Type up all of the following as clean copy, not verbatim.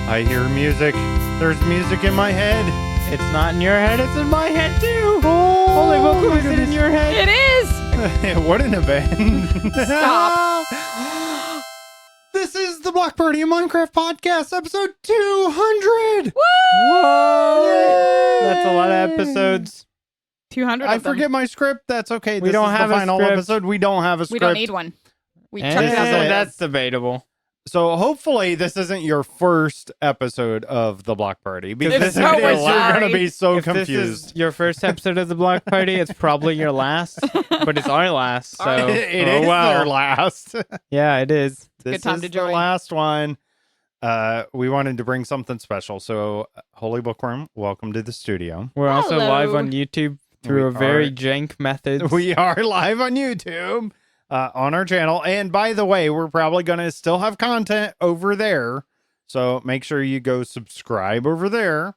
I hear music. There's music in my head. It's not in your head, it's in my head too. Oh, Holy book, is it in your head? It is! What an event. Stop. This is the Block Party of Minecraft podcast, episode 200. What? That's a lot of episodes. 200 I of them. forget my script. That's okay. We This don't is have the a final script. episode. We don't have a We script. don't need one. We And chucked it out the window. that's debatable. So hopefully this isn't your first episode of the Block Party. Because If if so, it we're is, you're going to sorry. be so If this confused. is your first episode of the Block Party, it's probably your last, but it's our last. So It oh, is wow. their last. Yeah, it is. This time is to the join. last one. We wanted to bring something special. So, Holy Bookworm, welcome to the studio. We're also Hello. live on YouTube through We a very are. jank method. We are live on YouTube on our channel. And by the way, we're probably going to still have content over there. So make sure you go subscribe over there.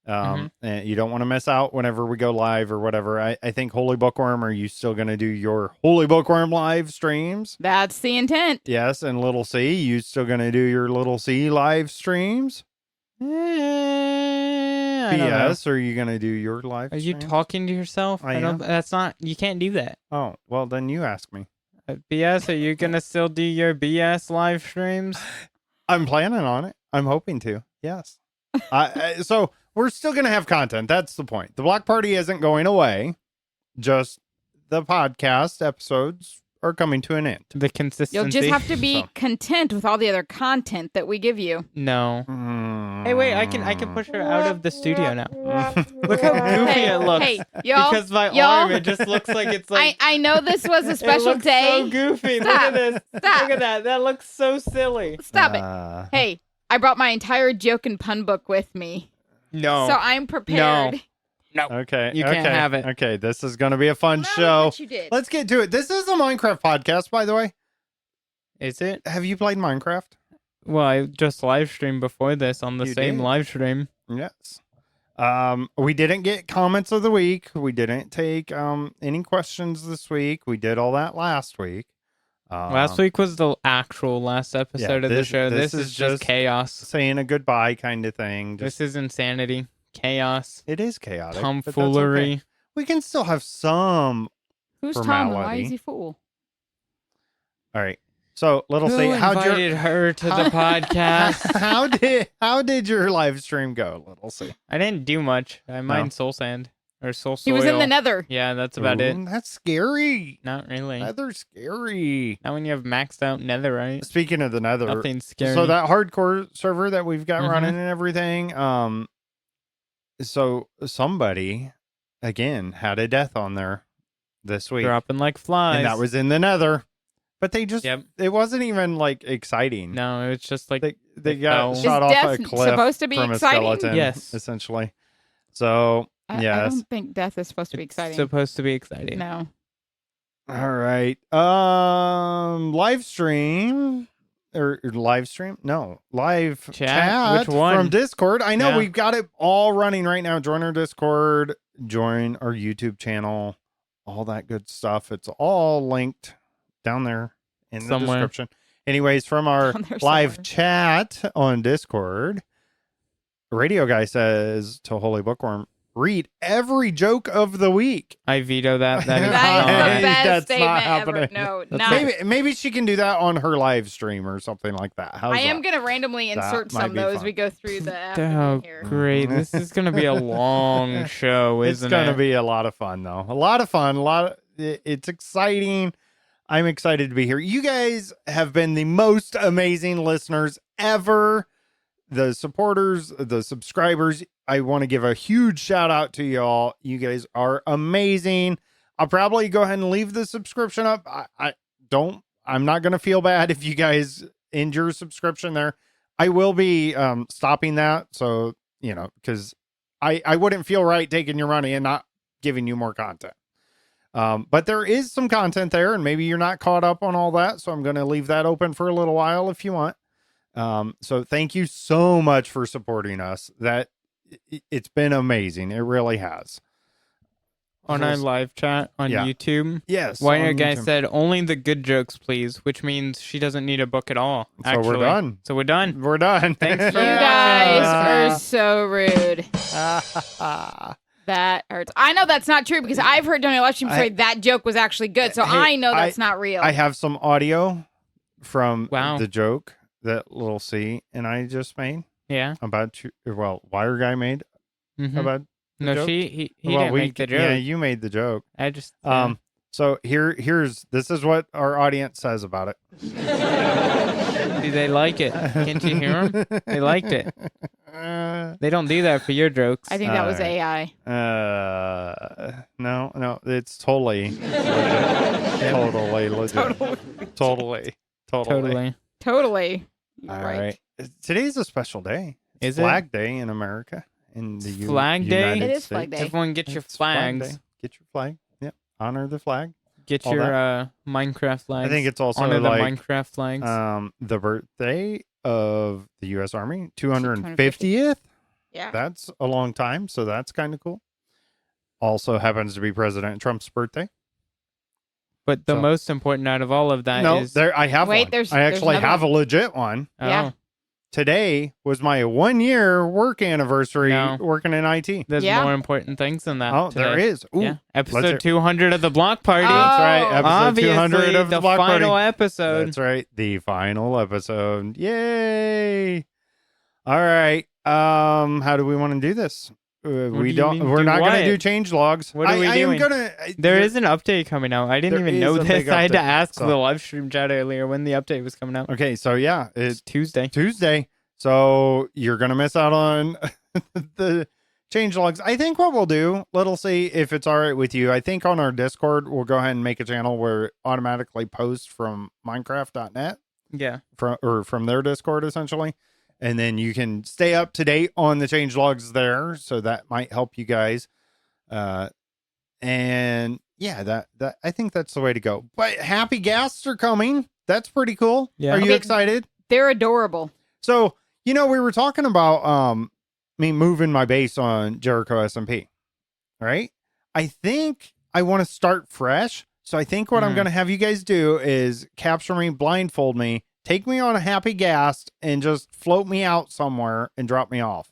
And you don't want to miss out whenever we go live or whatever. I think Holy Bookworm, are you still going to do your Holy Bookworm live streams? That's the intent. Yes. And Little C, you still going to do your Little C live streams? I don't know. BS, are you going to do your live Are you streams? talking to yourself? I don't. am. That's not. You can't do that. Oh, well, then you ask me. BS, are you gonna still do your BS live streams? I'm planning on it. I'm hoping to. Yes. So we're still going to have content. That's the point. The Block Party isn't going away. Just the podcast episodes are coming to an end. The consistency. You'll just have to be So. content with all the other content that we give you. No. Hey, wait! I can push her out of the studio now. Look how goofy Hey, it looks. hey, y'all. Because my y'all. arm, it just looks like it's like. I know this was a it special looks day. so goofy. Stop. Look at this. Stop. Look at that. That looks so silly. Stop it. Hey, I brought my entire joke and pun book with me. No. So I'm prepared. Okay. You can't okay, have it. Okay. This is going to be a fun Not show. what you did. Let's get to it. This is a Minecraft podcast, by the way. Is it? Have you played Minecraft? Well, I just live streamed before this on the You same did? live stream. Yes. We didn't get comments of the week. We didn't take any questions this week. We did all that last week. Last week was the actual last episode of the this- show. this This is is just just- chaos. saying a goodbye kind of thing. This is insanity. Chaos. It is chaotic. but that's Tomfoolery. okay. We can still have some. Who's Tom and why formality. is he fool? All right. So, Little Who C, how'd your invited her to the podcast? how did your live stream go, Little C? I didn't do much. I mined soul sand or soul He soil. was in the nether. Yeah, that's about it. Ooh, that's scary. Not really. Nether's scary. Not when you have maxed out netherite. Speaking of the Nether, Nothing's scary. so that hardcore server that we've got Mhm. running and everything, so somebody again had a death on there this week, dropping like flies. and that was in the Nether. But they just, Yep. it wasn't even like exciting. No, it's just like They They got fell. shot Is off death a cliff supposed to be from exciting? a skeleton, Yes. essentially. So I yes, don't think death is supposed to be it's exciting. supposed to be exciting. No. all right. Live stream or live stream? No, live Chat? Which one? from Discord. I know Yeah. we've got it all running right now. Join our Discord, join our YouTube channel, all that good stuff. It's all linked down there in the Somewhere. description. Anyways, from our Down there live somewhere. chat on Discord, Radio Guy says to Holy Bookworm, read every joke of the week. I veto that. That is That is the not. Hey, best that's statement not ever. happening. No, That's not. Maybe she can do that on her live stream or something like that. How's I am that? going to randomly That insert might some be though as fun. we go through the Oh, afternoon here. great. This is going to be a long show, It's isn't going to it? be a lot of fun, though. A lot of fun. It's exciting. I'm excited to be here. You guys have been the most amazing listeners ever. The supporters, the subscribers. I want to give a huge shout out to y'all. You guys are amazing. I'll probably go ahead and leave the subscription up. I'm not going to feel bad if you guys end your subscription there. I will be stopping that. So, because I wouldn't feel right taking your money and not giving you more content. But there is some content there, and maybe you're not caught up on all that. So I'm going to leave that open for a little while if you want. So thank you so much for supporting us. It's been amazing. It really has. on our live chat on Yeah. YouTube. Yes. Whiner on guy YouTube. said, only the good jokes, please, which means she doesn't need a book at all. So Actually. we're done. So we're done. We're done. Thanks You for watching. guys are so rude. That hurts. I know that's not true because I've heard Donnie live stream say that joke was actually good, so Hey, I know that's not real. I have some audio from Wow. the joke that Little C and I just made Yeah. about Wire Guy made Mhm. about the No, joke. he Well, didn't make the joke. Yeah, you made the joke. I just So this is what our audience says about it. do they like it? Can't you hear them? They liked it. They don't do that for your jokes. I think that was AI. No, it's totally legit. Totally legit. Totally. Totally. You're All right. right. Today's a special day. It's Is it? Flag Day in America. In the Flag Day? United It is Flag States. Day. Everyone get your It's Flag flags. Day. Get your flag. Yep. Honor the flag. Get All your Minecraft flags. I think it's also Honor like the Minecraft flags. the birthday of the U.S. Army, 250th. Yeah. That's a long time, so that's kind of cool. Also happens to be President Trump's birthday. But the so- most important out of all of that No, is there I have Wait, one. there's I actually another have one. a legit one. Yeah. Today was my 1-year work anniversary No. working in IT. There's Yeah. more important things than that. Oh, there today. is. Ooh, Yeah. hear- Episode 200 of the Block Party. Oh. that's right. Episode Obviously, 200 of the Block final Party. episode. That's right. The final episode. Yay. All right. How do we want to do this? do We you don't. mean We're do not going what? to do change logs. What are we I am doing? gonna. There is an update coming out. I didn't There even is know a this. big I had to update. ask So- the live stream chat earlier when the update was coming out. Okay, so yeah, It's it's Tuesday. Tuesday. So you're gonna miss out on the change logs. I think what we'll do, Little C, if it's all right with you, I think on our Discord we'll go ahead and make a channel where it automatically posts from Minecraft.net. Yeah. From their Discord essentially, and then you can stay up to date on the change logs there, so that might help you guys. And yeah, that I think that's the way to go. But happy guests are coming. That's pretty cool. Yeah. Are you Okay. excited? They're adorable. So we were talking about me moving my base on Jericho SMP, right? I think I want to start fresh. So I think what I'm Mm. going to have you guys do is capture me, blindfold me, take me on a happy gas, and just float me out somewhere and drop me off.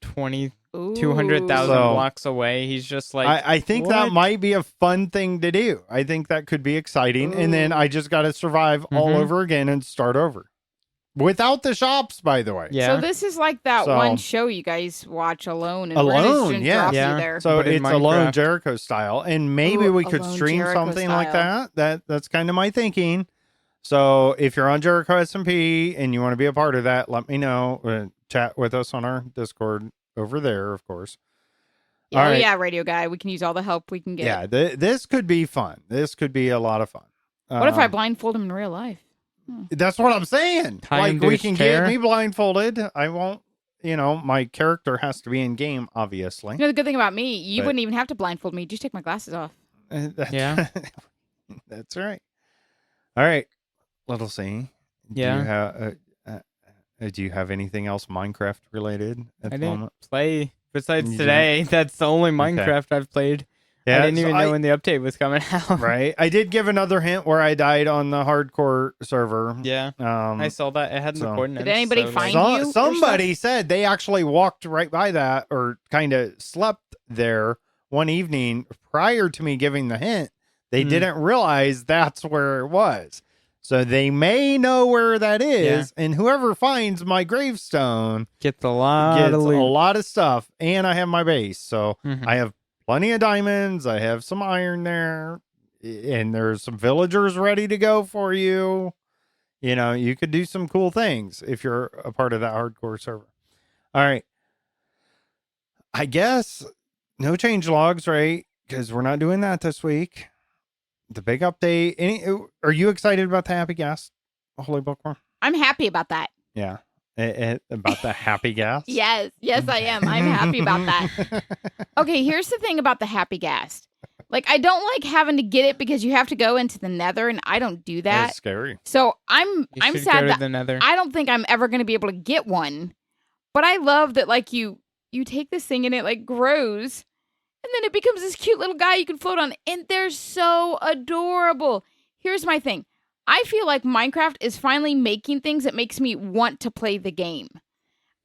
200,000 So- blocks away. He's just like, I think that what? might be a fun thing to do. I think that could be exciting. And then Ooh. I just got to survive all Mhm. over again and start over. Without the shops, by the way. yeah. So this is like that So- one show you guys watch alone, and Alone, Brandon yeah. drops Yeah. you there. So But in it's Alone Minecraft. Jericho style, and maybe Ooh, we could Alone stream Jericho something like style. That's kind of my thinking. So if you're on Jericho SMP and you want to be a part of that, let me know. Chat with us on our Discord over there, of course. Yeah, all right. yeah, radio guy. We can use all the help we can get. Yeah, this could be fun. This could be a lot of fun. What if I Um, blindfold him in real life? That's what I'm saying. Tie him Like to we his can chair. get me blindfolded. I won't. My character has to be in game, obviously. You know the good thing about me, you But- wouldn't even have to blindfold me. Just take my glasses off. Yeah. That's right. All right, Little C. Yeah. Do you have anything else Minecraft related at I the didn't moment? play besides You today. That's the only Minecraft I've played. I didn't so even know when the update was coming out. Right. I did give another hint where I died on the hardcore server. Yeah. Um, I saw that. It had so- the coordinates. Did anybody so, find like, you or somebody said they actually walked right by that or kind of slept there one evening prior to me giving the hint. They Hmm. didn't realize that's where it was. So they may know where that is. And whoever finds my gravestone Gets a lot gets of a loot. lot of stuff. And I have my base. So Mhm. I have plenty of diamonds. I have some iron there. And there's some villagers ready to go for you. You could do some cool things if you're a part of that hardcore server. All right. I guess no change logs, right? Because we're not doing that this week. The big update. Are you excited about the happy gas, Holy Bookworm? I'm happy about that. Yeah. About the happy gas? Yes, I am. I'm happy about that. Okay, here's the thing about the happy gas. Like, I don't like having to get it because you have to go into the nether, and I don't do that. That's scary. So I'm You should sad go that to the nether. I don't think I'm ever going to be able to get one. But I love that, like, you take this thing and it like grows, And then it becomes this cute little guy you can float on. And they're so adorable. Here's my thing. I feel like Minecraft is finally making things that makes me want to play the game.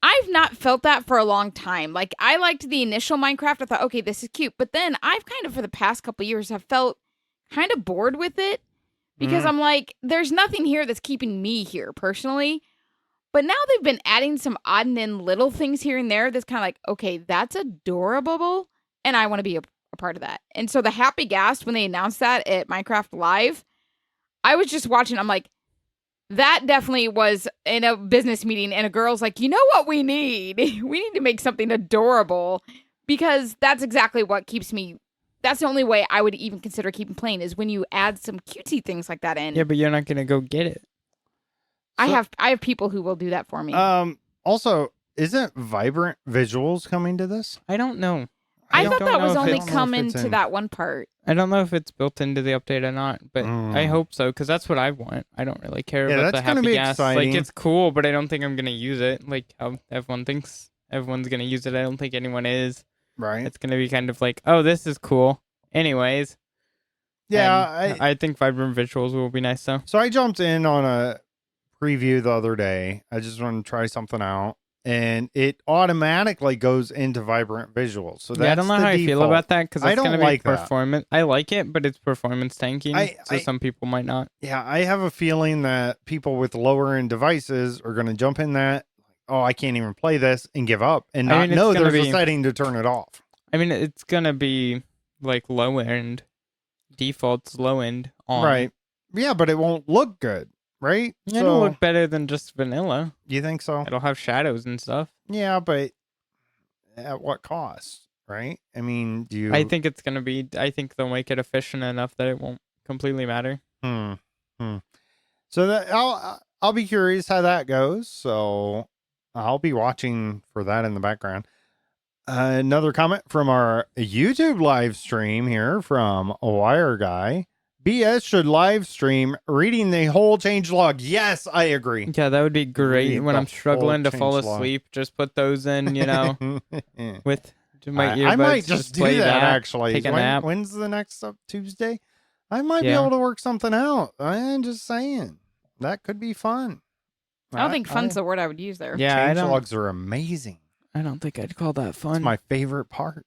I've not felt that for a long time. Like, I liked the initial Minecraft. I thought, okay, this is cute. But then I've kind of, for the past couple years, have felt kind of bored with it. Because I'm like, there's nothing here that's keeping me here, personally. But now they've been adding some odd and end little things here and there that's kind of like, okay, that's adorable. And I want to be a part of that. And so the Happy Ghast, when they announced that at Minecraft Live, I was just watching. I'm like, that definitely was in a business meeting. And a girl's like, you know what we need? We need to make something adorable. Because that's exactly what keeps me. That's the only way I would even consider keeping playing is when you add some cutesy things like that in. Yeah, but you're not going to go get it. I have people who will do that for me. Also, isn't Vibrant Visuals coming to this? I don't know. I thought don't that know was if only it's- coming to in. that one part. I don't know if it's built into the update or not, but I hope so, because that's what I want. I don't really care Yeah, about the that's gonna Happy be Gas. exciting. Like, it's cool, but I don't think I'm going to use it. Like, how everyone thinks everyone's going to use it. I don't think anyone is. Right. It's going to be kind of like, oh, this is cool. Anyways. Yeah. And I think Vibrant Visuals will be nice, though. So I jumped in on a preview the other day. I just wanted to try something out. And it automatically goes into Vibrant Visuals. So that's Yeah, I don't know the how I feel default. about that, because I it's going don't to be like that. performance. I like it, but it's performance tanking, so some people might not. Yeah, I have a feeling that people with lower end devices are going to jump in that. Oh, I can't even play this and give up and I not mean, it's know gonna there's be- a setting to turn it off. I mean, it's going to be, like, low-end. Default's low-end on. Right. Yeah, but it won't look good, right? Yeah, it'll look better than just vanilla. You think so? It'll have shadows and stuff. Yeah, but at what cost, right? I mean, do you... I think it's gonna be. I think they'll make it efficient enough that it won't completely matter. So that I'll be curious how that goes. So I'll be watching for that in the background. Another comment from our YouTube live stream here from a Wire Guy. BS should live stream reading the whole change log. Yes, I agree. Yeah, that would be great. Read When the I'm struggling to whole fall change log. asleep, just put those in. You know, with my earbuds. I might just do play that, actually. Take a nap. When's the next Tuesday? I might be Yeah. able to work something out. I'm just saying. That could be fun. I don't think fun's the word I would use there. Yeah, I Change don't. logs are amazing. I don't think I'd call that fun. It's my favorite part.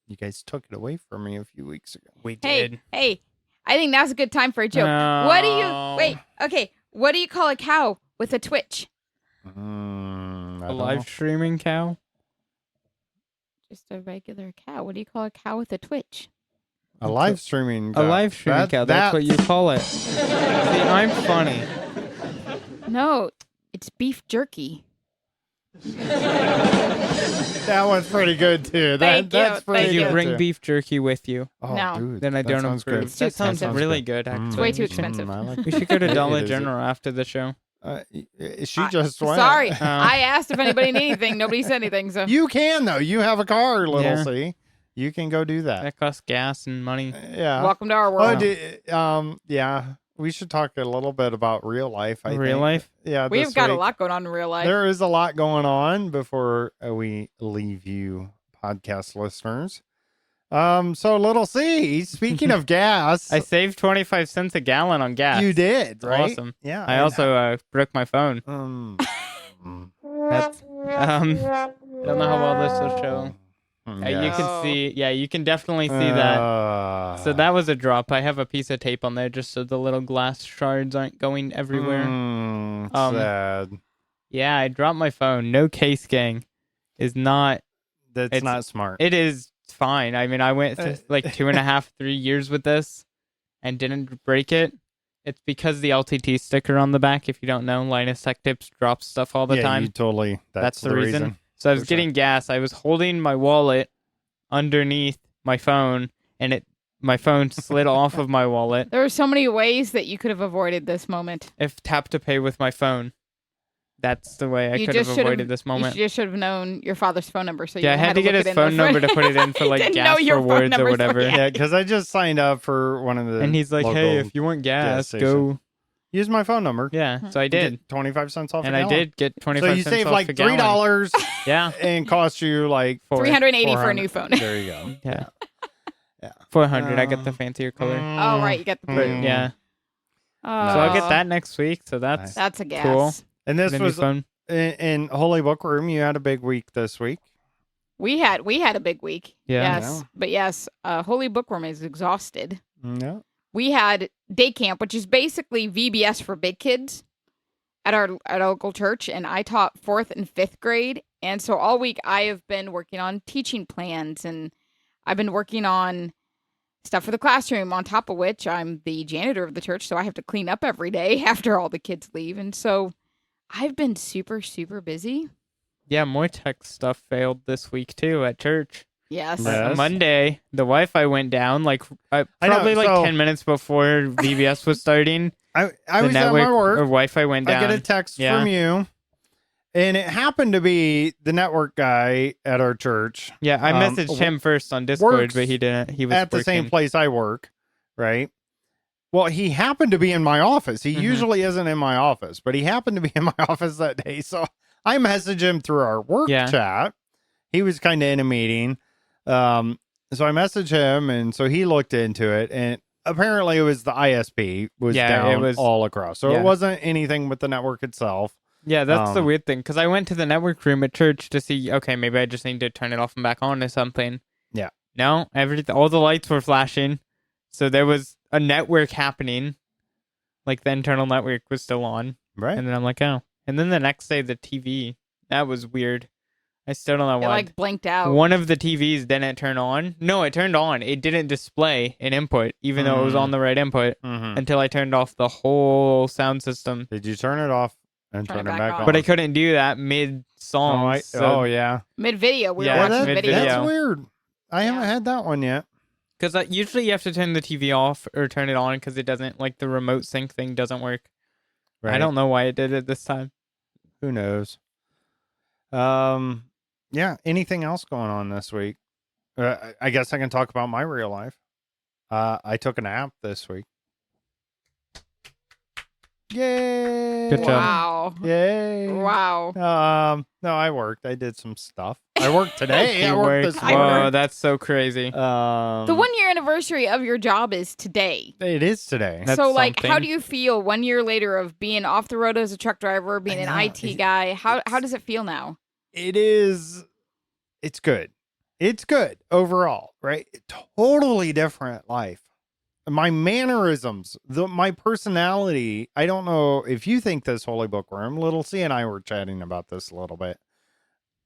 You guys took it away from me a few weeks ago. we Hey, did. hey, I think now's a good time for a joke. What do you No. wait? Okay, what do you call a cow with a twitch? I A don't live know. streaming cow. Just a regular cow. What do you call a cow with a twitch? A live streaming. A live streaming cow. That's what you call it. See, I'm funny. No, it's beef jerky. That one's pretty good too. Thank you, That's pretty thank Did you good bring too. beef jerky with you? Oh, No. dude, Then I that don't sounds approve. good. It's too That sounds expensive. really good, actually. It's way too Mm, expensive. I like We should go to Dollar Is it? General after the show. She just went. Sorry, Oh. I asked if anybody needed anything. Nobody said anything. So You can though. You have a car, little Yeah. C. You can go do that. That costs gas and money. Yeah. welcome to our Oh, world. yeah. We should talk a little bit about real life. I Real think. life? Yeah. We've this got a week. lot going on in real life. There is a lot going on before we leave you, podcast listeners. So little C. Speaking of gas, I saved 25 cents a gallon on gas. you did, right? Awesome. Yeah. I also broke my phone. That's I don't know how well this will show. You can Oh. see. Yeah, you can definitely see that. So that was a drop. I have a piece of tape on there just so the little glass shards aren't going everywhere. Sad. Yeah, I dropped my phone. No case, gang. Is not. That's It's- not smart. It is fine. I mean, I went to like 2.5, 3 years with this and didn't break it. It's because the LTT sticker on the back. If you don't know, Linus Tech Tips drops stuff all the yeah, time. You totally. That's the reason. So I was For sure. getting gas. I was holding my wallet underneath my phone, and my phone slid off of my wallet. There are so many ways that you could have avoided this moment. If tap to pay with my phone, that's the way I You could have just should avoided this You moment. just should have known your father's phone number. So you Yeah, I had to look get it his in phone the number to put it in for He like didn't gas know your phone rewards or number, so whatever. yeah. Yeah, because I just signed up for one of the. And he's like, "Hey, local if you want gas gas, station. go Use my phone number. Yeah, so I You did. get 25 cents off. And a I gallon. did get 25 So you cents save off like a gallon. $3 Yeah. and cost you like $380 for a 400. new phone. There you go. Yeah. Yeah. 400. I get the fancier color. Oh, right. You got the But blue. yeah. Oh, So I'll get that next week. So that's That's a gas. Cool. And this gonna be was fun. in Holy Book Room. You had a big week this week. We had a big week. Yeah. Yes. Yeah. But yes, Holy Bookworm is exhausted. Yeah. We had day camp, which is basically VBS for big kids at our local church, and I taught 4th and 5th grade. And so all week I have been working on teaching plans, and I've been working on stuff for the classroom, on top of which I'm the janitor of the church, so I have to clean up every day after all the kids leave. And so I've been super, super busy. Yeah, more tech stuff failed this week too at church. Yes. Yes. Monday, the Wi-Fi went down like I know, probably like so- 10 minutes before VBS was starting. I The was at my or work. Wi-Fi went down. I get a text Yeah. from you, and it happened to be the network guy at our church Yeah, I messaged him first on Discord, works but he didn't. He was at the working. same place I work, right? Well, he happened to be in my office. He Mhm. usually isn't in my office, but he happened to be in my office that day. So I messaged him through our work Yeah. chat. He was kind of in a meeting. So I messaged him, and so he looked into it, and apparently it was the ISP was Yeah, down it was- all across. So yeah. it wasn't anything with the network itself. Yeah, that's the Um, weird thing because I went to the network room at church to see. Okay, maybe I just need to turn it off and back on or something. Yeah. No, all the lights were flashing, so there was a network happening. Like the internal network was still on, Right. and then I'm like, oh. And then the next day, the TV that was weird. I still don't know It why. like blinked out. One of the TVs didn't turn on. No, it turned on. It didn't display an input, even though it was on the right input, Mhm. until I turned off the whole sound system. Did you turn it off and turn it back on? But I couldn't do that mid song. Oh, yeah. Mid video. We Yeah, were that's watching mid-video. video. That's weird. I haven't Yeah. had that one yet. Because usually you have to turn the TV off or turn it on because it doesn't, like the remote sync thing doesn't work. Right. I don't know why it did it this time. Who knows? Yeah. Anything else going on this week? I guess I can talk about my real life. I took a nap this week. Yay! Good job. Wow. Yay! Wow. No, I worked. I did some stuff. I worked today. I You worked worked- this I morning. Whoa, that's so crazy. The 1 year anniversary of your job is today. It is today. That's So, like, how something. do you feel 1 year later of being off the road as a truck driver, being I an know. IT guy? How It's- does it feel now? It is. It's good. It's good overall, right? Totally different life. My mannerisms, my personality. I don't know if you think this, Holy Bookworm. Little C and I were chatting about this a little bit.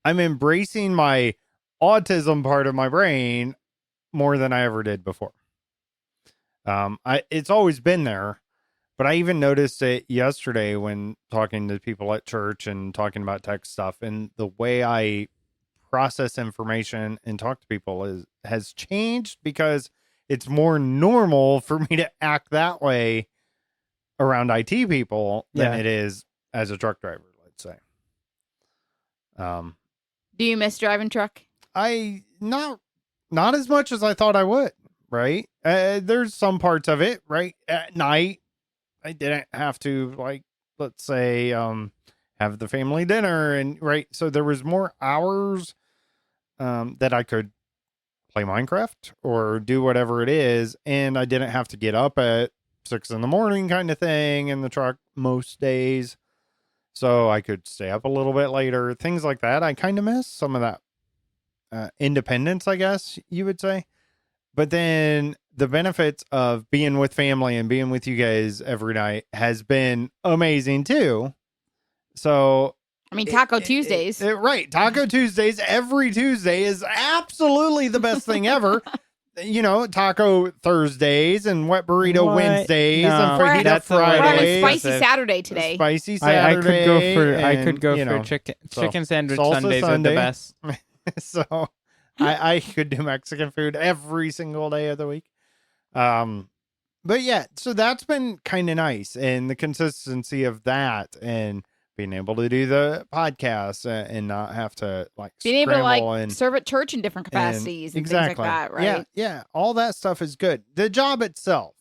I'm embracing my autism part of my brain more than I ever did before. It's always been there, but I even noticed it yesterday when talking to people at church and talking about tech stuff, and the way I process information and talk to people has changed because it's more normal for me to act that way around IT people than Yeah. it is as a truck driver, let's say. Do you miss driving truck? I not as much as I thought I would, right? There's some parts of it, right? At night, I didn't have to, like, let's say, have the family dinner, and right. So there was more hours that I could play Minecraft or do whatever it is, and I didn't have to get up at 6 a.m. kind of thing in the truck most days. So I could stay up a little bit later, things like that. I kind of miss some of that independence, I guess you would say. But then the benefits of being with family and being with you guys every night has been amazing too. So I mean, Taco Tuesdays. right. Taco Tuesdays every Tuesday is absolutely the best thing ever. You know, Taco Thursdays and Wet Burrito What? Wednesdays No, and Fajita that's a We're little on a Fridays. spicy excessive. Saturday today. Spicy I Saturday. could go and, for you know, chicken sandwich salsa Sundays are Sunday. the best. So I could do Mexican food every single day of the week. But yeah, so that's been kind of nice, and the consistency of that, and being able to do the podcast and not have to like Being able to scramble like and serve at church in different capacities and exactly things like that, right? Yeah, yeah, all that stuff is good. The job itself,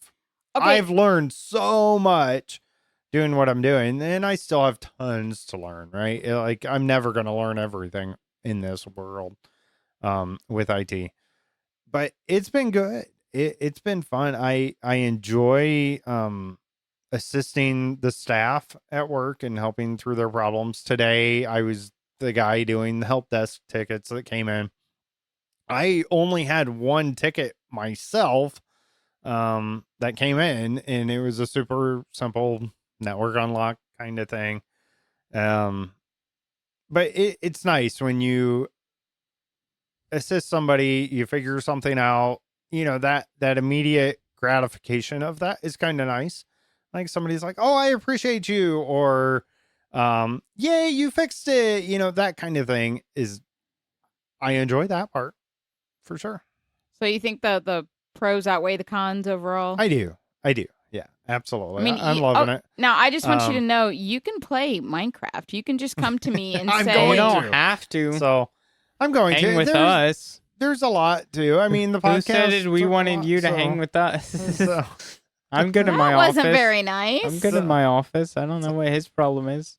Okay. I've learned so much doing what I'm doing, and I still have tons to learn, right? Like I'm never going to learn everything in this world with IT. But it's been good. It's been fun. I enjoy assisting the staff at work and helping through their problems. Today, I was the guy doing the help desk tickets that came in. I only had one ticket myself that came in, and it was a super simple network unlock kind of thing. But it's nice when you assist somebody, you figure something out, that immediate gratification of that is kind of nice. Like somebody's like, oh, I appreciate you, or yay, you fixed it, that kind of thing I enjoy that part for sure. So you think the pros outweigh the cons overall? I do. Yeah, absolutely. I mean, I'm loving it. Now, I just want you to know you can play Minecraft. You can just come to me and I'm say, going You don't to. have to So I'm going hang to. with us. There's a lot to. I mean, the Who podcast. said we took a wanted lot, you to so- hang with us? so- I'm good in my that office. wasn't very nice. I'm good in my office. I don't know what his problem is.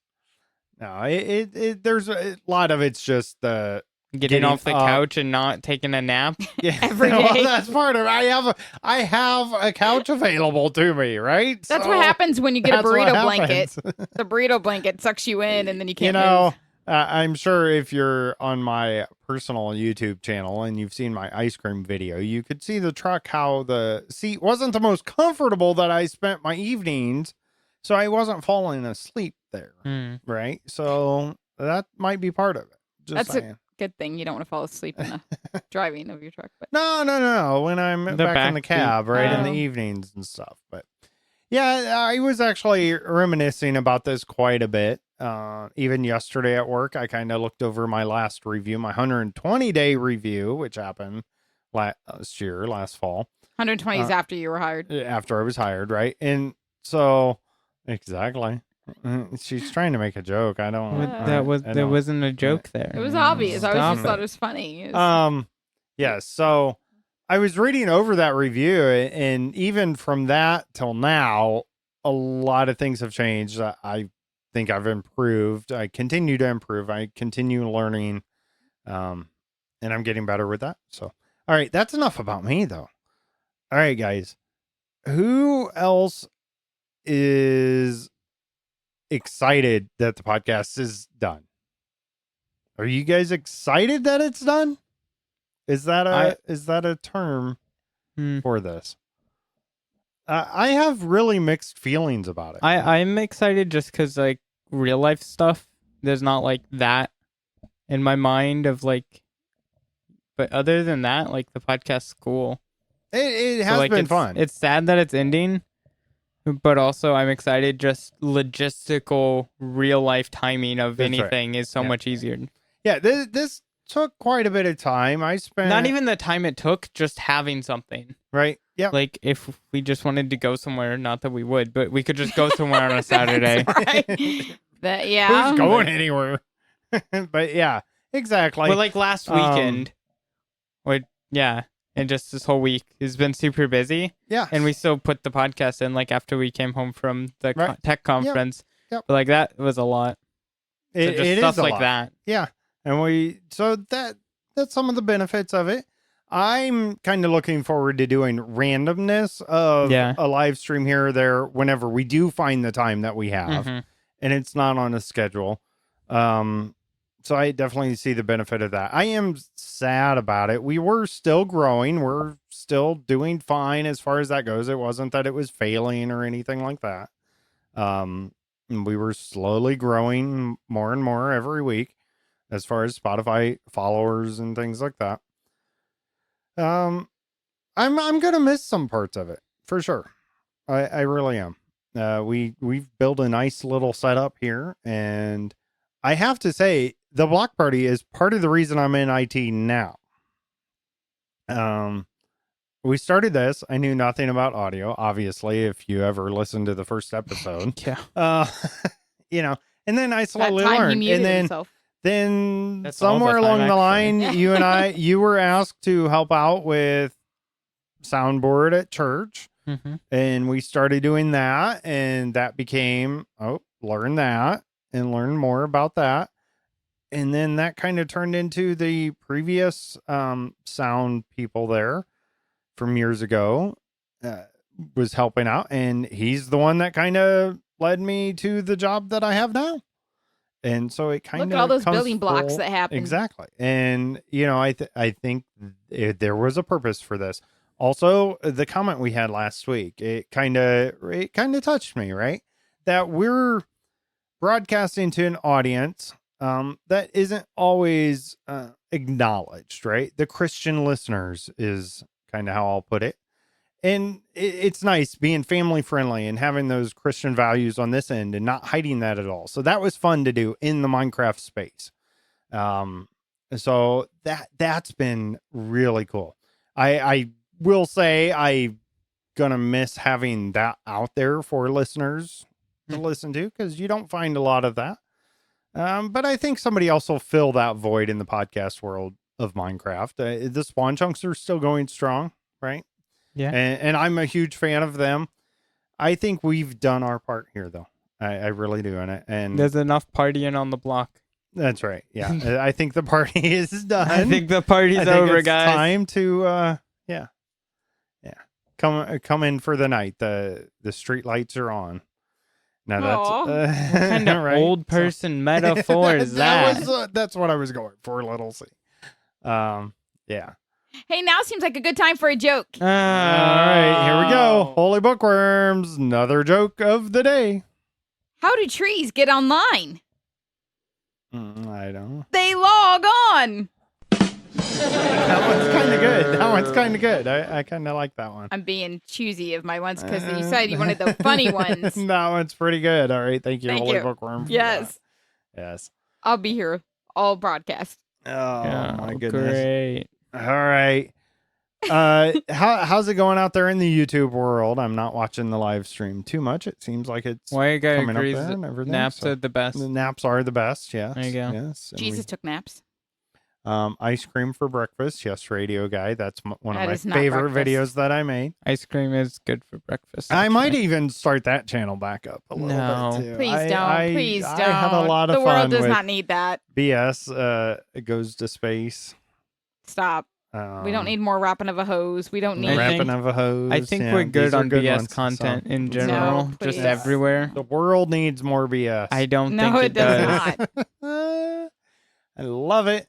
No, there's a lot of it's just the Getting off the up. couch and not taking a nap. yeah. Every Well, day. that's part of it. I have a couch available to me, right? That's So what happens when you get a that's what burrito blanket. happens. The burrito blanket sucks you in, and then you can't move. I'm sure if you're on my personal YouTube channel and you've seen my ice cream video, you could see the truck, how the seat wasn't the most comfortable that I spent my evenings. So I wasn't falling asleep there. Hmm. Right. So that might be part of it. Just That's saying. Good thing you don't want to fall asleep in the driving of your truck. But No. When I'm The back in the back seat. cab, right, in the Oh. evenings and stuff. But yeah, I was actually reminiscing about this quite a bit. Even yesterday at work, I kind of looked over my last review, my 120-day review, which happened last fall, 120 is after you were hired. after I was hired, right? And so, exactly. She's trying to make a joke. I don't. What- Uh, there don't- wasn't a joke there. It was obvious. I always Stop just it. thought it was funny. It was- Yeah, so I was reading over that review, and even from that till now, a lot of things have changed. I think I've improved. I continue to improve. I continue learning, and I'm getting better with that. So, all right, that's enough about me, though. All right, guys, who else is excited that the podcast is done? Are you guys excited that it's done? Is that a term Hmm. for this? I have really mixed feelings about it. I'm excited just because like real life stuff, there's not like that in my mind of like, but other than that, like the podcast's cool. It So, has like, been it's, fun. It's sad that it's ending, but also I'm excited. Just logistical, real life timing of That's right. anything is so Yeah. much easier. Yeah, this took quite a bit of time. I spent Not even the time it took, just having something. right. Yeah, Like if we just wanted to go somewhere, not that we would, but we could just go somewhere on a Saturday. Right. Yeah. who's going anywhere? But yeah, exactly. But like last weekend, and just this whole week has been super busy, yeah, and we still put the podcast in like after we came home from the Right. tech conference. Yep. But like that was a lot. So it, just it stuff is a like lot. that. Yeah, and that's some of the benefits of it. I'm kind of looking forward to doing randomness of Yeah. a live stream here or there whenever we do find the time that we have, Mhm. and it's not on a schedule. So I definitely see the benefit of that. I am sad about it. We were still growing. We're still doing fine as far as that goes. It wasn't that it was failing or anything like that. And we were slowly growing more and more every week as far as Spotify followers and things like that. I'm gonna miss some parts of it for sure. I really am. We've built a nice little setup here, and I have to say the block party is part of the reason I'm in IT now. We started this. I knew nothing about audio, obviously, if you ever listened to the first episode. Yeah. And then I That slowly time he learned. muted And then himself. then That's all the somewhere time, along the actually. line, you were asked to help out with soundboard at church. Mm-hmm. And we started doing that, and that became, learn that and learn more about that. And then that kind of turned into the previous sound people there from years ago was helping out. And he's the one that kind of led me to the job that I have now. And so it kind of Look at all those building blocks that happened. Exactly. And, I think there was a purpose for this. Also, the comment we had last week, it kind of touched me, right? That we're broadcasting to an audience that isn't always acknowledged, right? The Christian listeners is kind of how I'll put it. And it's nice being family friendly and having those Christian values on this end and not hiding that at all. So that was fun to do in the Minecraft space. So that's been really cool. I will say I'm gonna miss having that out there for listeners to listen to, because you don't find a lot of that. But I think somebody else will fill that void in the podcast world of Minecraft. The Spawn Chunks are still going strong, right? Yeah. And I'm a huge fan of them. I think we've done our part here, though. I really do. And There's enough partying on the block. That's right. Yeah. I think the party is done. I think the party's I think over, it's guys. time to, come in for the night. The street lights are on. Now Aw. that's What kind of right? old person metaphor is that? That's what I was going for. Little C. Yeah. Hey, now seems like a good time for a joke. All right, here we go. Holy bookworms. Another joke of the day. How do trees get online? I don't. They log on. That one's kind of good. That one's kind of good. I kind of like that one. I'm being choosy of my ones because you said you wanted the funny ones. That one's pretty good. All right, thank you, Thank Holy you. Bookworm. Yes. Yes. I'll be here all broadcast. Oh my goodness. Great. All right. How's it going out there in the YouTube world? I'm not watching the live stream too much. It seems like it's Why you gotta coming up agree there that and everything. naps so are the best? the naps are the best. Yes. There you go. Yes. And Jesus took naps. ice cream for breakfast. Yes, Radio Guy. That's one That of is my not favorite breakfast. videos that I made. Ice cream is good for breakfast. I might actually. even start that channel back up a little No. bit too. Please I- don't. I- Please I don't. had a lot of the fun world does with not need that. BS. It goes to space. Stop. We don't need more wrapping of a hose. We don't I need. think- wrapping of a hose. I think Yeah, we're these good are on good BS ones, content so. in general, just please. everywhere. The world needs more BS. I don't No, think it it does does. not. I love it.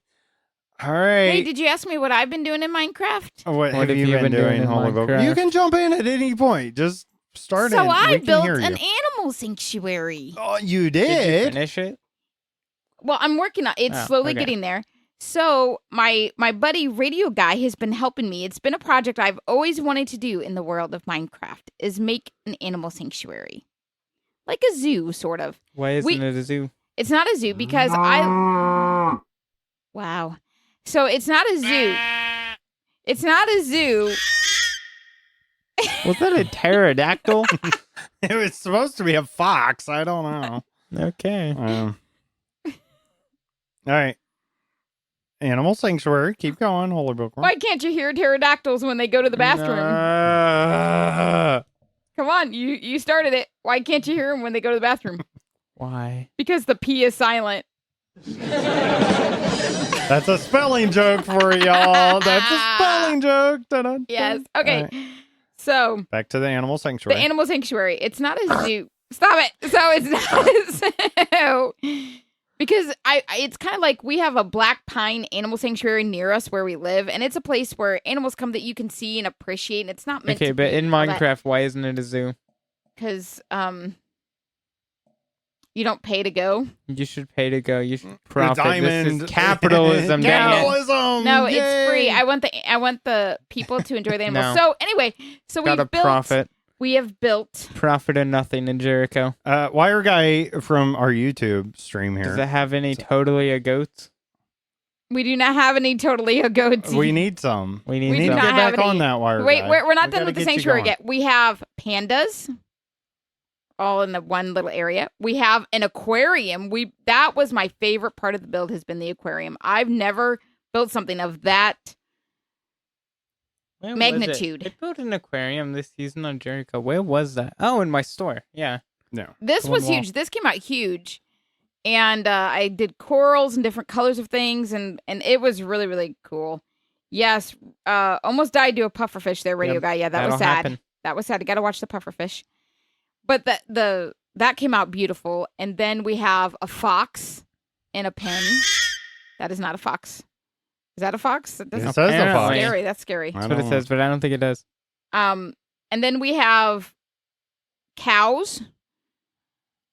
All right. Hey, did you ask me what I've been doing in Minecraft? What have you been doing, in Holy Book? Minecraft? You can jump in at any point. Just start So in. I We can built hear an you. animal sanctuary. Oh, you Did you did? finish it? Well, I'm working on it's Oh, slowly okay. getting there. So my buddy Radio Guy has been helping me. It's been a project I've always wanted to do in the world of Minecraft is make an animal sanctuary. Like a zoo, sort of. Why isn't We- it a zoo? It's not a zoo because Wow. So it's not a zoo. It's not a zoo. Was that a pterodactyl? It was supposed to be a fox. I don't know. Okay. All right. Animal sanctuary. Keep going, Holy Bookworm. Why can't you hear pterodactyls when they go to the bathroom? Come on, you started it. Why can't you hear them when they go to the bathroom? Why? Because the P is silent. That's a spelling joke for y'all. That's a spelling joke. Dun-dun-dun. Yes. All Okay. right. So Back to the animal the sanctuary. animal sanctuary. It's not a zoo. Stop it. So it's not a zoo. Because it's kind of like we have a black pine animal sanctuary near us where we live, and it's a place where animals come that you can see and appreciate. And it's not meant Okay, to but be in all that- Minecraft, why isn't it a zoo? because you don't pay to go. You should pay to go. You should profit. This diamond. is capitalism, dang it. Capitalism. No, it's Yay. free. I want the people to enjoy the animals. No. So anyway, so Gotta we've built. profit. We have built. Profit and nothing in Jericho. Wire Guy from our YouTube stream Does here. it have any totally a goats? We do not have any totally a goat. We need some. We need We do Need to some. not get have back on any. that Wire Wait, Guy. we're not We done gotta with the get you sanctuary going. yet. We have pandas, all in the one little area. We have an aquarium. That was my favorite part of the build. Has been the aquarium. I've never built something of that Where was it? magnitude. I built an aquarium this season on Jericho. Where was that? Oh, in my store. Yeah. No. This The one was wall. huge. This came out huge. And I did corals and different colors of things, and it was really, really cool. Yes, almost died to a pufferfish there, radio Yep, guy. Yeah, that that'll was sad. happen. That was sad. You got to watch the pufferfish. But that came out beautiful. And then we have a fox in a pen. That is not a fox. Is that a fox? That It doesn't says a Apparently. fox. scary. That's scary. That's what it says, but I don't think it does. And then we have cows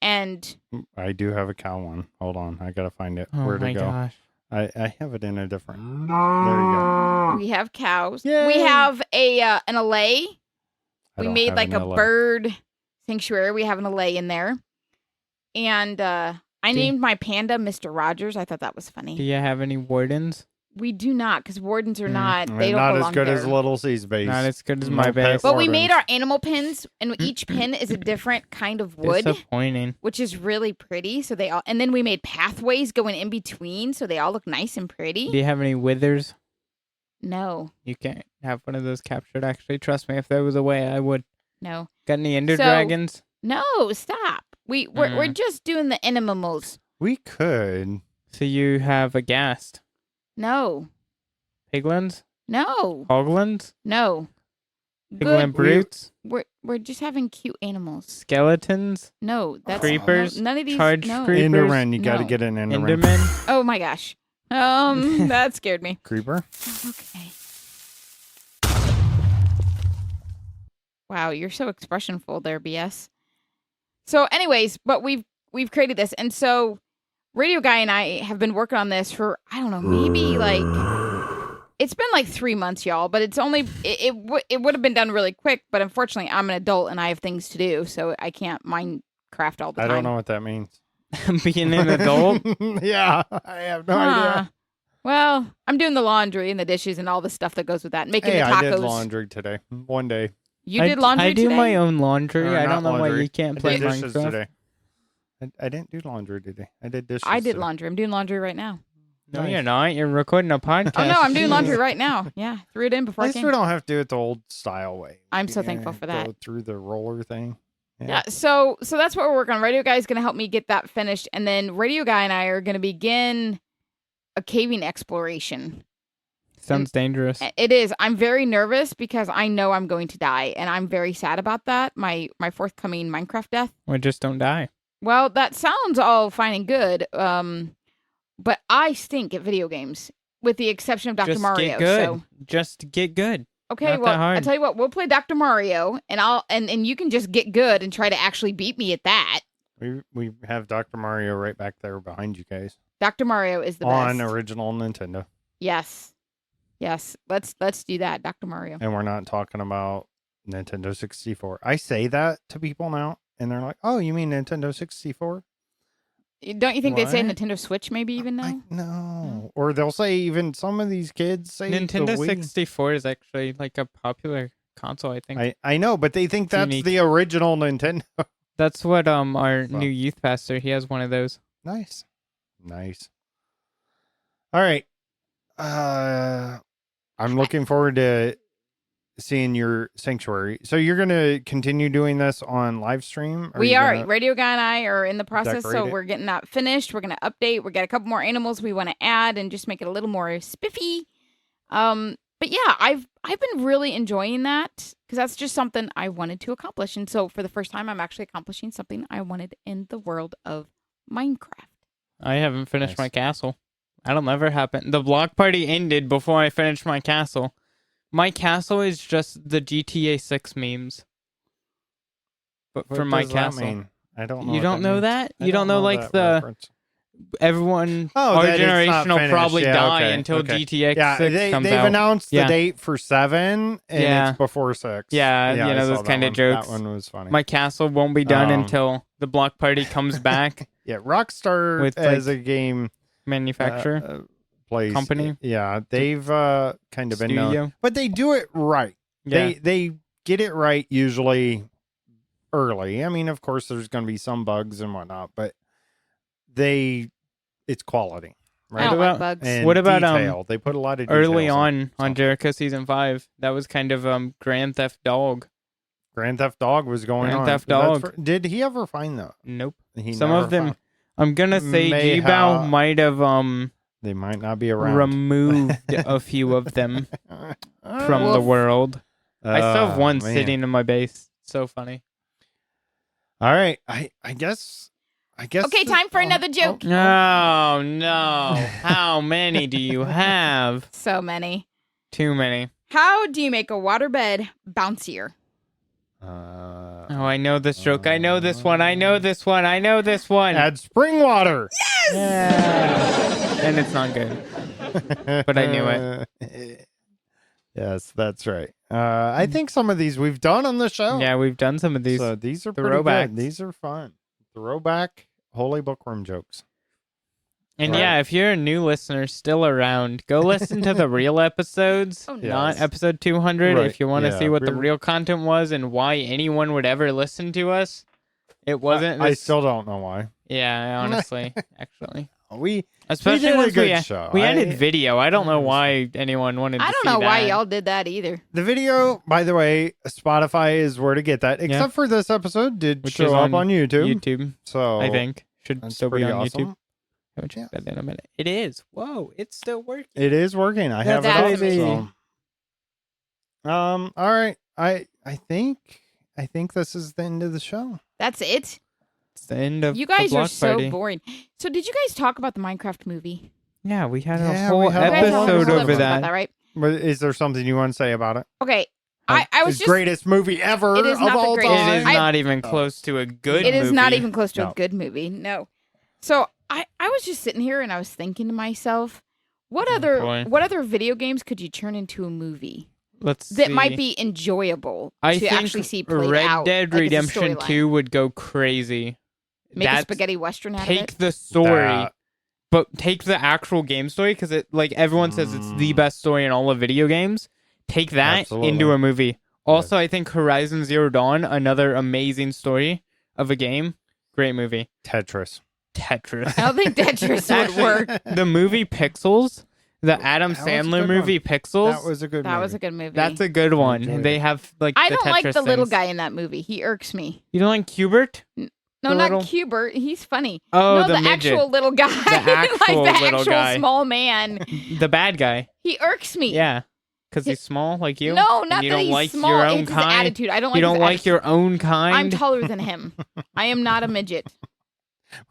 and I do have a cow one. Hold on. I got to find it. Oh Where'd my it go? gosh. I have it in a different. There you go. we have cows. Yay. We have an allay. I We don't made have like an a LA. bird sanctuary. We have an allay in there. And I named my panda Mr. Rogers. I thought that was funny. Do you have any wardens? We do not, because wardens are Mm. not. And They don't not belong as good there. as Little C's base. Not as good as No my pet base. But we made wardens. our animal pins, and each pin is a different kind of wood, Disappointing. which is really pretty. So they all, and then we made pathways going in between, so they all look nice and pretty. Do you have any withers? No, You can't have one of those captured. Actually, trust me. If there was a way, I would. no, Got any ender So- dragons? no! Stop. We're just doing the animals. We could. So you have a ghast. No, Piglins? no, Hoglins? no. Piglin Good. brutes? We're just having cute animals. Skeletons? No, that's Creepers? no, none of these. Charge no. creepers? Enderman. You got to No. get an Enderman. Endermen? Oh my gosh. That scared me. Creeper. Okay. Wow, you're so expressionful there, BS. So, anyways, but we've created this, and so Radio Guy and I have been working on this for I don't know, maybe like it's been like 3 months, y'all. But it's only it would have been done really quick, but unfortunately, I'm an adult and I have things to do, so I can't Minecraft all the I time. don't know what that means. Being an adult? Yeah, I have no Huh. idea. Well, I'm doing the laundry and the dishes and all the stuff that goes with that. Making Hey, the tacos. I did laundry today. One day. You did laundry I do today? my own laundry. Or I not don't know why laundry. you can't I play did dishes Minecraft. today. I didn't do laundry today. I did dishes. I did today. laundry. I'm doing laundry right now. No, Nice. you're not. You're recording a podcast. Oh no, I'm doing Jeez. laundry right now. Yeah, threw it in before At I least came. we don't have to do it the old style way. I'm so thankful for that. Go through the roller thing. Yeah, so that's what we're working on. Radio Guy is going to help me get that finished, and then Radio Guy and I are going to begin a caving exploration. Sounds dangerous. It is. I'm very nervous because I know I'm going to die, and I'm very sad about that. My forthcoming Minecraft death. Or just don't die. Well, that sounds all fine and good, but I stink at video games, with the exception of Dr. Just Mario. get good. So Just get good. okay, Not that well, hard. I tell you what, we'll play Dr. Mario, and and you can just get good and try to actually beat me at that. We have Dr. Mario right back there behind you guys Dr. Mario is the on best. original Nintendo, Yes, let's do that, Dr. Mario. and we're not talking about Nintendo 64. I say that to people now, and they're like, "Oh, you mean Nintendo 64?" Don't you think they'd say What? Nintendo Switch maybe even now? No, or they'll say even some of these kids say the Nintendo Wii. 64 is actually like a popular console, I think. I know, but they think that's unique. the original Nintendo. That's what our Well. new youth pastor, he has one of those. Nice. All right. I'm looking forward to seeing your sanctuary. So you're going to continue doing this on live stream? We you are. gonna- Radio Guy and I are in the process, decorate so it? we're getting that finished. We're going to update. We got a couple more animals we want to add and just make it a little more spiffy. But yeah, I've been really enjoying that because that's just something I wanted to accomplish. And so for the first time, I'm actually accomplishing something I wanted in the world of Minecraft. I haven't finished Nice. my castle. That'll never happen. The block party ended before I finished my castle. My castle is just the GTA 6 memes. But What for my does that castle. mean? I don't know. You what don't know means. that? I You don't know like that the reference. everyone Oh, our that it's generation not will finished. probably Yeah, die okay, until okay. GTA Yeah, 6 comes they've out. announced the Yeah. date for 7, and Yeah. it's before 6. Yeah, you I know, saw those that kinda one. jokes. That one was funny. My castle won't be done Um, until the block party comes back. Yeah, Rockstar With, as like, a game Manufacturer. plays Company? Yeah, they've kind of been known, Studio. but they do it right. Yeah. They get it right usually early. I mean, of course, there's going to be some bugs and whatnot, but it's quality. right? I don't about- like bugs. And What about, detail. They put a lot of details Early on So, Jericho season 5, that was kind of Grand Theft Dog. Grand Theft Dog was going Grand on. Theft That's Dog. did he ever find that? Nope. He Some never of them, found- I'm gonna say May G-Bow have- might have They might not be around. removed a few of them from the Woof. world. I still have one man. sitting in my base. So funny. All right, I guess. Okay, time for another joke. Oh no! How many do you have? So many. Too many. How do you make a waterbed bouncier? Oh, I know this joke. I know this one. I know this one. I know this one. Add spring water. Yeah. And it's not good. But I knew it. Yes, that's right. I think some of these we've done on the show. Yeah, we've done some of these. So these are pretty throwbacks. good. These are fun. Throwback Holy Bookworm jokes. And Right. yeah, if you're a new listener still around, go listen to the real episodes, Oh, no. not Yes. episode 200. Right, If you want to yeah, see what the real- real content was and why anyone would ever listen to us, it wasn't. I this- still don't know why. Yeah, honestly, actually, We especially did a once good show. we I- added video. I don't know why anyone wanted. to I don't see know why that. y'all did that either. the video, by the way, Spotify is where to get that. Except Yeah. for this episode, did Which show is up on YouTube. YouTube, So I think should that's still be pretty on awesome. YouTube. Haven't checked that in a minute. It is. Whoa, it's still working. It is working. I have it That's up. amazing. So. All right. I think this is the end of the show. That's it. It's the end of You the guys are block so party. boring. So did you guys talk about the Minecraft movie? Yeah, we had Yeah, a whole we had a You guys had a whole episode episode over about that. right? But is there something you want to say about it? Okay. I was It's just greatest movie ever It is of not the all greatest. time. It is I- not even close to a good It is not movie. even close to No. a good movie. No. So I was just sitting here and I was thinking to myself, what Oh, other boy. what other video games could you turn into a movie Let's that see. might be enjoyable I to think actually see played Red out? Dead like, as a Redemption storyline? 2 would go crazy. Make a That's- spaghetti western out of Take it. the story, That- but take the actual game story because it like everyone says it's the Mm. best story in all of video games. Take that Absolutely. into a movie. Also, I think Horizon Zero Dawn, another amazing story of a game. Great movie. Tetris. Tetris. I don't think Tetris would work. The movie Pixels, the Adam That was a Sandler good movie Pixels. That was a good That movie. was a good movie. That's a good one. enjoyed They it. have like I the don't like Tetris the little things. guy in that movie. He irks me. You don't like Hubert? No, The not little- Hubert. He's funny. Oh, no, the the midget. actual little guy. actual like the little actual guy. small man. The bad guy. He irks me. Yeah. Because he's small like you? No, And not you that don't he's like small. your own It's his kind? attitude. I don't like You don't his like attitude. your own kind? I'm taller than him. I am not a midget.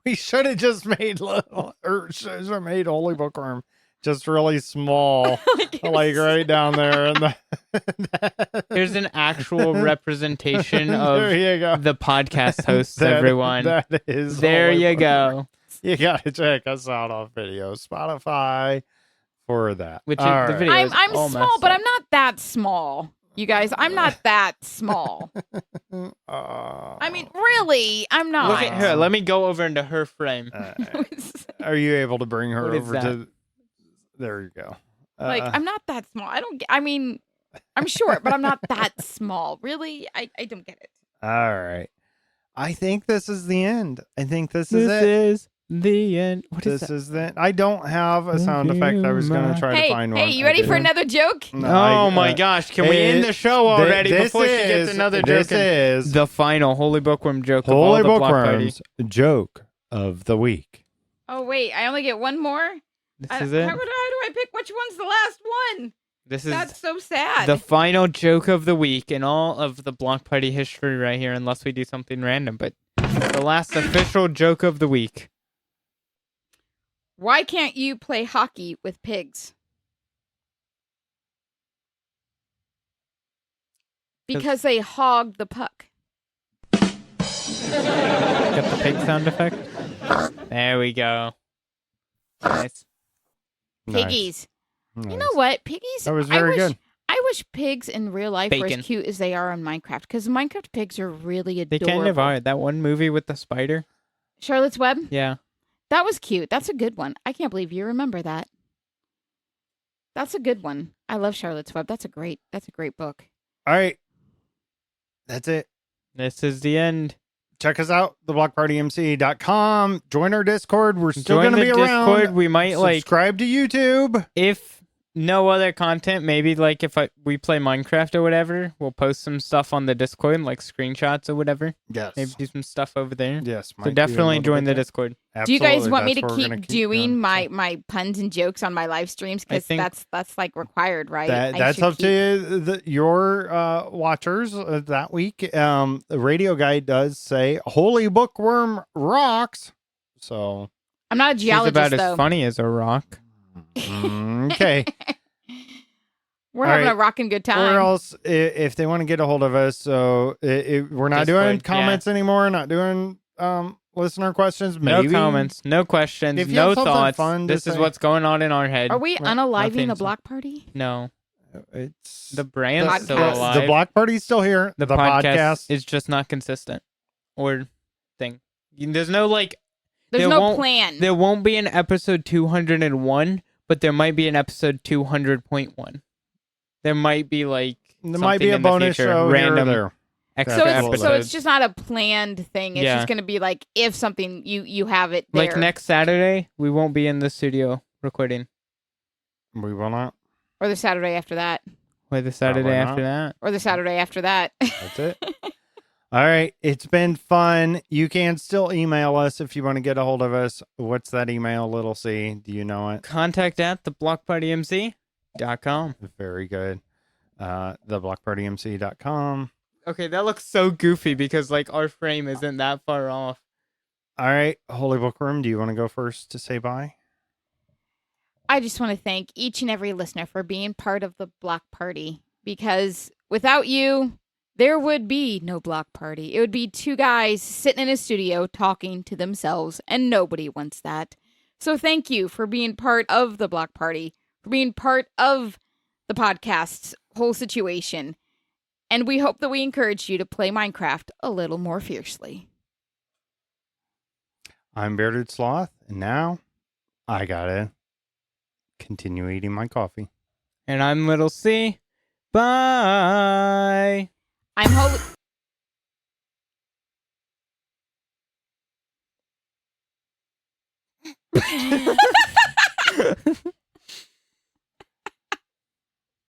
We should have just made little, or should have made Holy Bookworm just really small, like right down there. And the Here's an actual representation of there you go. the podcast hosts, That- everyone. That is. There Holy you Bookworm. go. You gotta check us out on video, Spotify, for that. Which is All the right. video. I'm all small, messed but up. I'm not that small. You guys, I'm not that small. I mean, really, I'm not. Look at her. Let me go over into her frame. Are you able to bring her What is over that? to? There you go. like, I'm not that small. I mean, I'm short, but I'm not that small. Really, I don't get it. All right. I think this is the end. I think this is This it. is the end. What is This that? is the. I don't have a sound effect. I was going to try Hey, to find one. hey, you I ready for didn't. another joke? No, Oh I- my gosh. Can we it- end the show already this before she is- gets another This joke? in? is The final Holy Bookworm joke Holy of all the block party. Bookworm's joke of the week. Oh wait, I only get one more. This is it. How do I pick which one's the last one? This is That's so sad. the final joke of the week in all of the block party history right here, unless we do something random. But the last official joke of the week. Why can't you play hockey with pigs? Because they hog the puck. Got the pig sound effect. There we go. Nice. Piggies. Nice. You know what? Piggies. That was very good. I wish pigs in real life were Bacon. as cute as they are on Minecraft. Because Minecraft pigs are really They adorable. kind of are. That one movie with the spider. Charlotte's Web. Yeah. That was cute. That's a good one. I can't believe you remember that. That's a good one. I love Charlotte's Web. That's a great book. All right. That's it. This is the end. check us out, theblockpartymc.com. Join our Discord. We're still Join going to the be Discord. around. We might Subscribe to YouTube. if no other content, maybe like if we play Minecraft or whatever, we'll post some stuff on the Discord, like screenshots or whatever. Yes. Maybe do some stuff over there. Yes. So definitely join the Discord. Do you guys Absolutely. want me That's to what we're keep gonna doing doing. my puns and jokes on my live streams? Because think- that's like required, right? I That's should up keep- to your watchers that week. The radio guy does say Holy Bookworm rocks. So I'm not a She's geologist, about though. as funny as a rock. okay. We're All having right. a rocking good Or time. else, if they want to get a hold of us, so we're not doing Discord, comments anymore, not doing listener questions. Maybe No comments, no questions, If you no have something thoughts. fun to This is say. what's going on in our head. Are we Right. unaliving the Nothing's- block party? No, It's the brand's Podcast. still the- alive. The block party's still here. The podcast is just not consistent or thing. There's no like. There's There no won't- plan. There won't be an episode 201, but there might be an episode 200.1. There might be like there might be something a in the bonus future, show random here or there. extra so episodes. it's just not a planned thing. It's Yeah. just going to be like if something you have it there. like next Saturday, we won't be in the studio recording. We will not. Or the Saturday after that. Wait, the Saturday Probably after not. that. Or the Saturday after that. That's it. All right. It's been fun. You can still email us if you want to get a hold of us. What's that email, little C? Do you know it? Contact at theblockpartymc.com. Very good. Theblockpartymc.com. Okay, that looks so goofy because like our frame isn't that far off. All right. Holy Bookworm, do you want to go first to say bye? I just want to thank each and every listener for being part of the block party because without you, there would be no block party. It would be two guys sitting in a studio talking to themselves, and nobody wants that. So thank you for being part of the block party, for being part of the podcast's whole situation. And we hope that we encourage you to play Minecraft a little more fiercely. I'm Bearded Sloth, and now I gotta continue eating my coffee. And I'm Little C. Bye. I'm Holy.